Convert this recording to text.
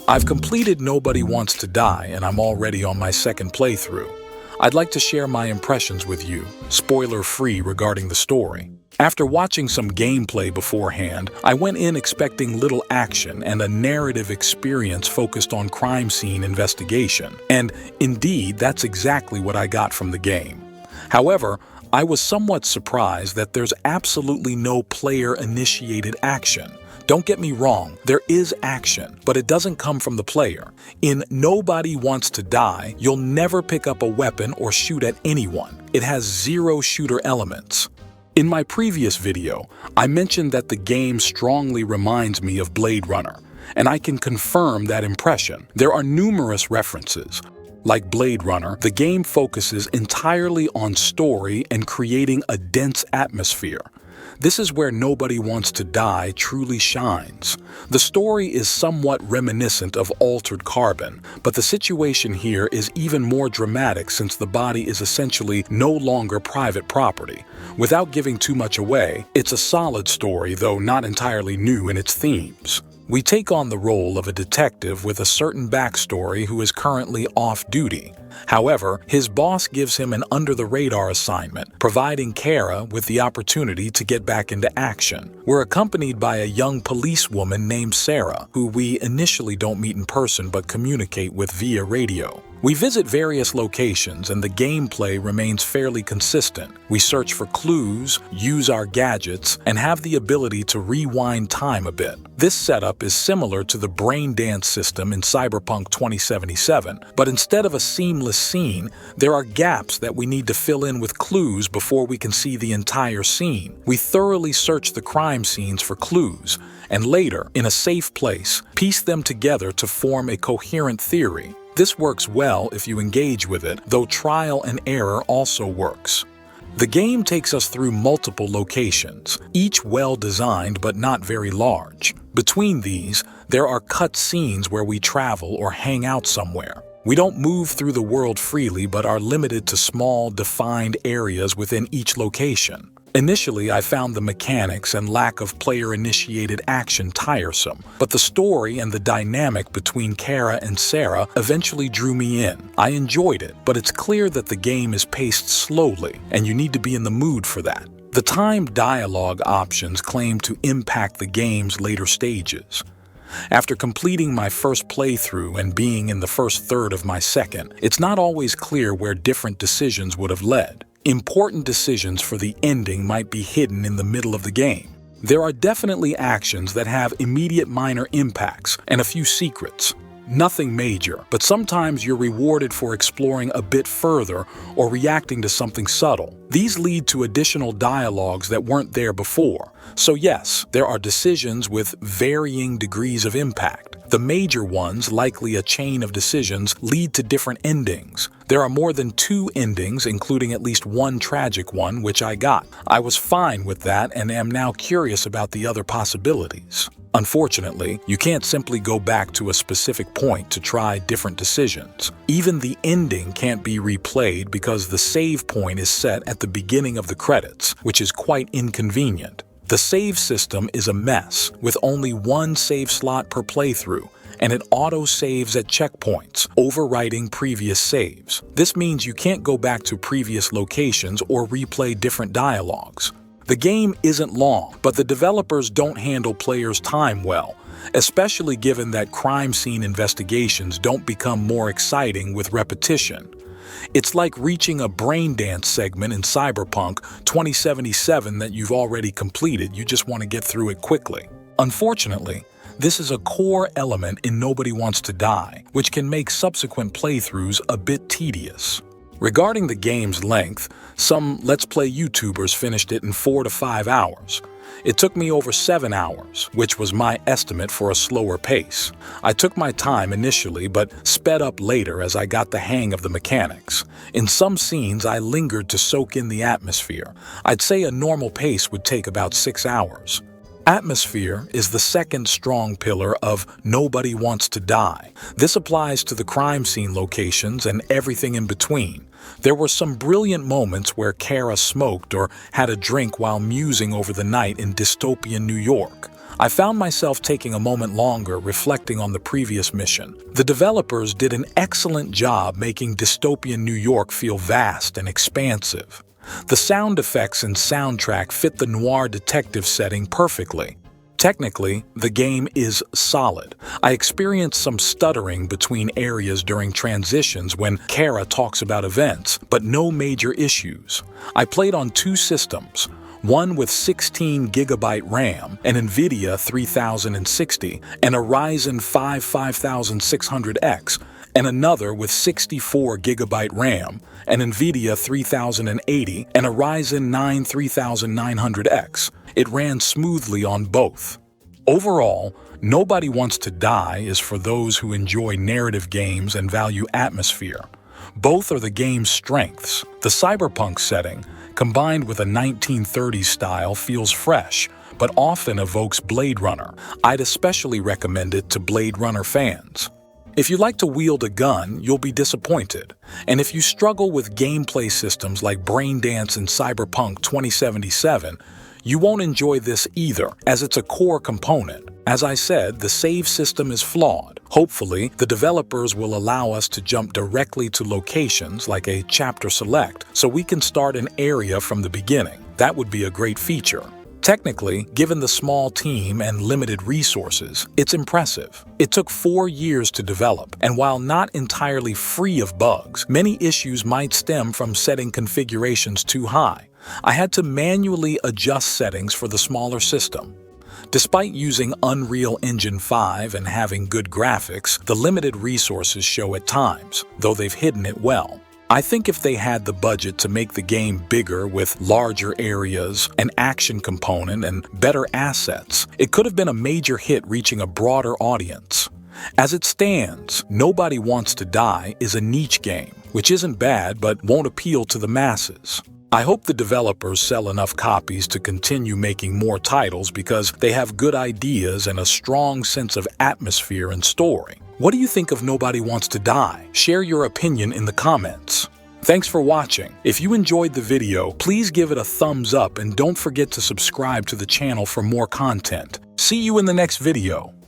I've completed Nobody Wants to Die, and I'm already on my second playthrough. I'd like to share my impressions with you, spoiler-free regarding the story. After watching some gameplay beforehand, I went in expecting little action and a narrative experience focused on crime scene investigation, and indeed, that's exactly what I got from the game. However, I was somewhat surprised that there's absolutely no player-initiated action. Don't get me wrong, there is action, but it doesn't come from the player. In Nobody Wants to Die, you'll never pick up a weapon or shoot at anyone. It has zero shooter elements. In my previous video, I mentioned that the game strongly reminds me of Blade Runner, and I can confirm that impression. There are numerous references. Like Blade Runner, the game focuses entirely on story and creating a dense atmosphere. This is where Nobody Wants to Die truly shines. The story is somewhat reminiscent of Altered Carbon, but the situation here is even more dramatic since the body is essentially no longer private property. Without giving too much away, it's a solid story, though not entirely new in its themes. We take on the role of a detective with a certain backstory who is currently off-duty. However, his boss gives him an under-the-radar assignment, providing Kara with the opportunity to get back into action. We're accompanied by a young policewoman named Sarah, who we initially don't meet in person but communicate with via radio. We visit various locations and the gameplay remains fairly consistent. We search for clues, use our gadgets, and have the ability to rewind time a bit. This setup is similar to the brain dance system in Cyberpunk 2077, but instead of a seamless scene, there are gaps that we need to fill in with clues before we can see the entire scene. We thoroughly search the crime scenes for clues, and later, in a safe place, piece them together to form a coherent theory. This works well if you engage with it, though trial and error also works. The game takes us through multiple locations, each well-designed but not very large. Between these, there are cut scenes where we travel or hang out somewhere. We don't move through the world freely but are limited to small, defined areas within each location. Initially, I found the mechanics and lack of player-initiated action tiresome, but the story and the dynamic between Kara and Sarah eventually drew me in. I enjoyed it, but it's clear that the game is paced slowly, and you need to be in the mood for that. The timed dialogue options claim to impact the game's later stages. After completing my first playthrough and being in the first third of my second, it's not always clear where different decisions would have led. Important decisions for the ending might be hidden in the middle of the game. There are definitely actions that have immediate minor impacts and a few secrets. Nothing major, but sometimes you're rewarded for exploring a bit further or reacting to something subtle. These lead to additional dialogues that weren't there before. So yes, there are decisions with varying degrees of impact. The major ones, likely a chain of decisions, lead to different endings. There are more than 2 endings, including at least one tragic one, which I got. I was fine with that and am now curious about the other possibilities. Unfortunately, you can't simply go back to a specific point to try different decisions. Even the ending can't be replayed because the save point is set at the beginning of the credits, which is quite inconvenient. The save system is a mess, with only one save slot per playthrough, and it auto-saves at checkpoints, overwriting previous saves. This means you can't go back to previous locations or replay different dialogues. The game isn't long, but the developers don't handle players' time well, especially given that crime scene investigations don't become more exciting with repetition. It's like reaching a brain dance segment in Cyberpunk 2077 that you've already completed, you just want to get through it quickly. Unfortunately, this is a core element in Nobody Wants to Die, which can make subsequent playthroughs a bit tedious. Regarding the game's length, some Let's Play YouTubers finished it in 4 to 5 hours. It took me over 7 hours, which was my estimate for a slower pace. I took my time initially, but sped up later as I got the hang of the mechanics. In some scenes, I lingered to soak in the atmosphere. I'd say a normal pace would take about 6 hours. Atmosphere is the second strong pillar of Nobody Wants to Die. This applies to the crime scene locations and everything in between. There were some brilliant moments where Kara smoked or had a drink while musing over the night in dystopian New York. I found myself taking a moment longer reflecting on the previous mission. The developers did an excellent job making dystopian New York feel vast and expansive. The sound effects and soundtrack fit the noir detective setting perfectly. Technically, the game is solid. I experienced some stuttering between areas during transitions when Kara talks about events, but no major issues. I played on two systems, one with 16GB RAM, an NVIDIA 3060, and a Ryzen 5 5600X, and another with 64GB RAM, an NVIDIA 3080, and a Ryzen 9 3900X. It ran smoothly on both. Overall, Nobody Wants to Die is for those who enjoy narrative games and value atmosphere. Both are the game's strengths. The cyberpunk setting, combined with a 1930s style, feels fresh, but often evokes Blade Runner. I'd especially recommend it to Blade Runner fans. If you like to wield a gun, you'll be disappointed. And if you struggle with gameplay systems like Braindance in Cyberpunk 2077, you won't enjoy this either, as it's a core component. As I said, the save system is flawed. Hopefully, the developers will allow us to jump directly to locations like a chapter select, so we can start an area from the beginning. That would be a great feature. Technically, given the small team and limited resources, it's impressive. It took 4 years to develop, and while not entirely free of bugs, many issues might stem from setting configurations too high. I had to manually adjust settings for the smaller system. Despite using Unreal Engine 5 and having good graphics, the limited resources show at times, though they've hidden it well. I think if they had the budget to make the game bigger with larger areas, an action component, and better assets, it could have been a major hit reaching a broader audience. As it stands, Nobody Wants to Die is a niche game, which isn't bad but won't appeal to the masses. I hope the developers sell enough copies to continue making more titles because they have good ideas and a strong sense of atmosphere and story. What do you think of Nobody Wants to Die? Share your opinion in the comments. Thanks for watching. If you enjoyed the video, please give it a thumbs up and don't forget to subscribe to the channel for more content. See you in the next video.